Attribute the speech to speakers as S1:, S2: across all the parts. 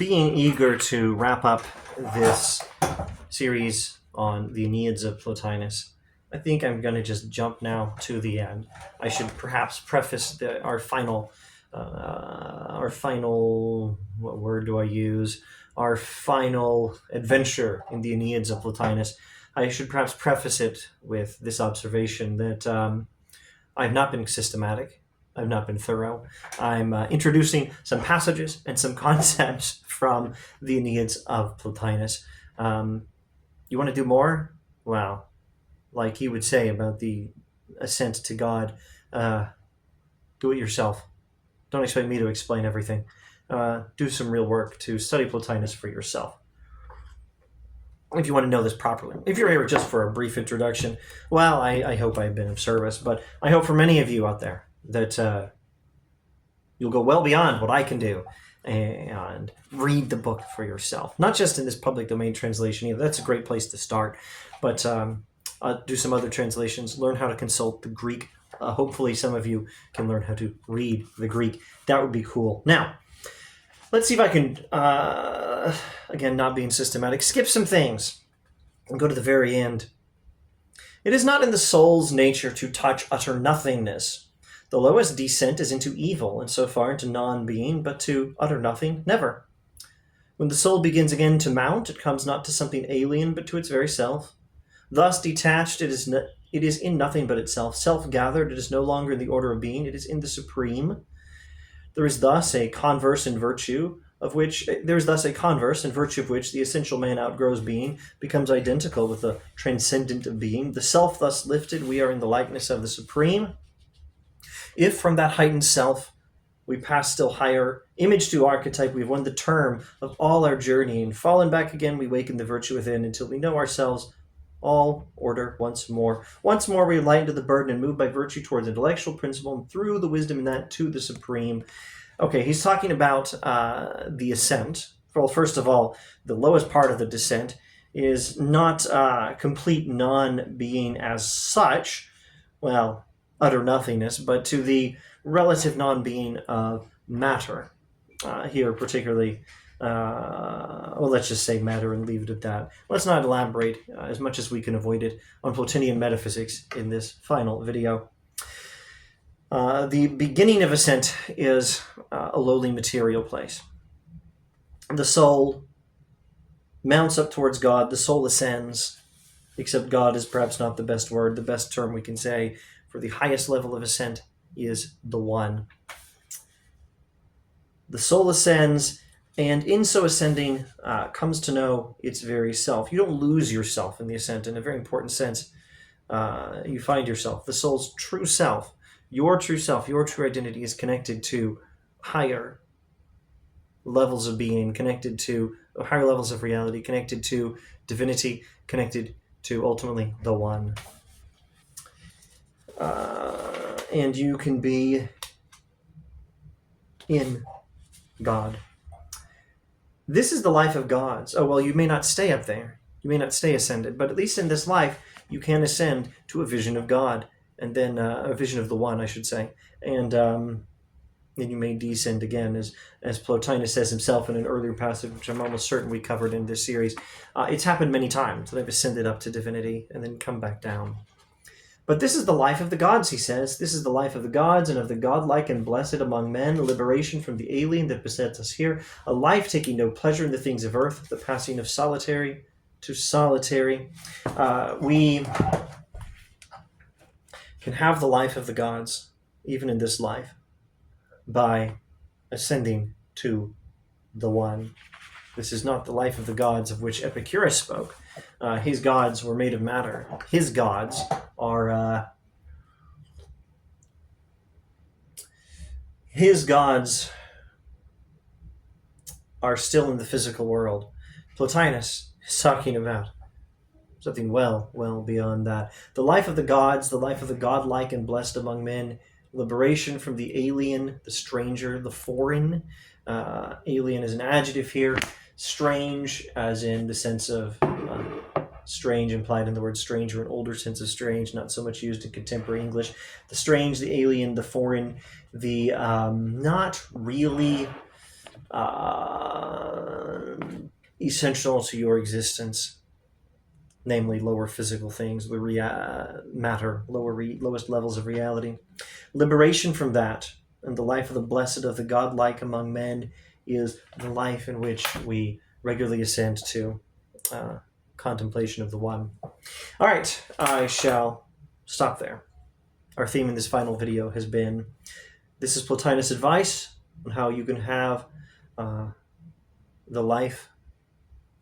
S1: being eager to wrap up this series on the Aeneids of Plotinus, I think I'm going to just jump now to the end. I should perhaps preface our final, what word do I use? Our final adventure in the Aeneids of Plotinus. I should perhaps preface it with this observation that I've not been systematic. I've not been thorough. I'm introducing some passages and some concepts from the Aeneids of Plotinus. You want to do more? Well, like he would say about the ascent to God, do it yourself. Don't expect me to explain everything. Do some real work to study Plotinus for yourself, if you want to know this properly. If you're here just for a brief introduction, well, I hope I've been of service, but I hope for many of you out there that you'll go well beyond what I can do and read the book for yourself. Not just in this public domain translation either. That's a great place to start, but do some other translations, learn how to consult the Greek. Hopefully some of you can learn how to read the Greek. That would be cool. Now, let's see if I can, again, not being systematic, skip some things and go to the very end. It is not in the soul's nature to touch utter nothingness. The lowest descent is into evil, and so far into non-being, but to utter nothing, never. When the soul begins again to mount, it comes not to something alien, but to its very self. Thus detached, it is in nothing but itself. Self-gathered, it is no longer in the order of being, it is in the supreme. There is thus a converse in virtue of which the essential man outgrows being, becomes identical with the transcendent of being. The self thus lifted, we are in the likeness of the supreme. If from that heightened self we pass still higher, image to archetype, we've won the term of all our journey, and fallen back again, we waken the virtue within until we know ourselves all order once more. Once more we lighten to the burden and move by virtue towards intellectual principle and through the wisdom in that to the supreme. Okay, he's talking about the ascent. Well, first of all, the lowest part of the descent is not complete non-being as such, well, utter nothingness, but to the relative non-being of matter. Here particularly, well, let's just say matter and leave it at that. Let's not elaborate as much as we can avoid it on Plotinian metaphysics in this final video. The beginning of ascent is a lowly material place. The soul mounts up towards God. The soul ascends, except God is perhaps not the best word. The best term we can say for the highest level of ascent is the One. The soul ascends, and in so ascending, comes to know its very self. You don't lose yourself in the ascent. In a very important sense, you find yourself. The soul's true self, your true identity is connected to higher levels of being, connected to higher levels of reality, connected to divinity, connected to ultimately the One. And you can be in God. This is the life of gods. Oh, well, you may not stay up there. You may not stay ascended, but at least in this life, you can ascend to a vision of God, and then a vision of the One, I should say. And then you may descend again, as Plotinus says himself in an earlier passage, which I'm almost certain we covered in this series. It's happened many times that I've ascended up to divinity and then come back down. But this is the life of the gods, he says. This is the life of the gods and of the godlike and blessed among men, liberation from the alien that besets us here, a life taking no pleasure in the things of earth, the passing of solitary to solitary. We can have the life of the gods, even in this life, by ascending to the One. This is not the life of the gods of which Epicurus spoke. His gods were made of matter. His gods are still in the physical world. Plotinus is talking about something well beyond that. The life of the gods, the life of the godlike and blessed among men, liberation from the alien, the stranger, the foreign. Alien is an adjective here. Strange, as in the sense of strange implied in the word stranger, an older sense of strange, not so much used in contemporary English. The strange, the alien, the foreign, the not really essential to your existence, namely lower physical things, the matter, lowest levels of reality. Liberation from that and the life of the blessed, of the godlike among men, is the life in which we regularly ascend to contemplation of the One. All right, I shall stop there. Our theme in this final video has been, this is Plotinus' advice on how you can have the life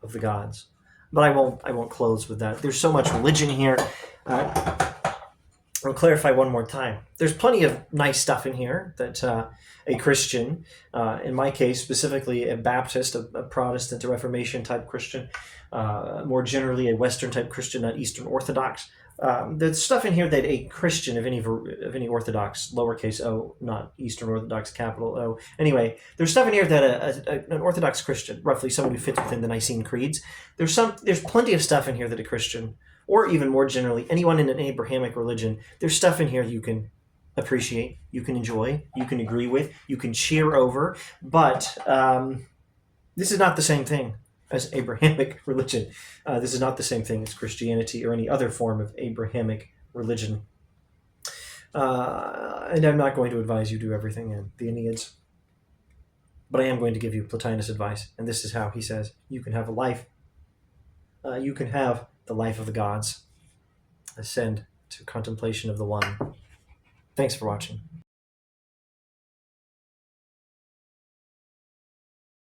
S1: of the gods. But I won't close with that. There's so much religion here. I'll clarify one more time. There's plenty of nice stuff in here that a Christian, in my case specifically a Baptist, a Protestant, a Reformation type Christian, more generally a Western type Christian, not Eastern Orthodox. There's stuff in here that a Christian of any Orthodox, lowercase o, not Eastern Orthodox, capital O. Anyway, there's stuff in here that an Orthodox Christian, roughly someone who fits within the Nicene creeds, there's plenty of stuff in here that a Christian, or even more generally, anyone in an Abrahamic religion, there's stuff in here you can appreciate, you can enjoy, you can agree with, you can cheer over, but this is not the same thing as Abrahamic religion. This is not the same thing as Christianity or any other form of Abrahamic religion. And I'm not going to advise you do everything in the Aeneids, but I am going to give you Plotinus' advice, and this is how he says you can have a life. You can have the life of the gods. Ascend to contemplation of the One. Thanks for watching.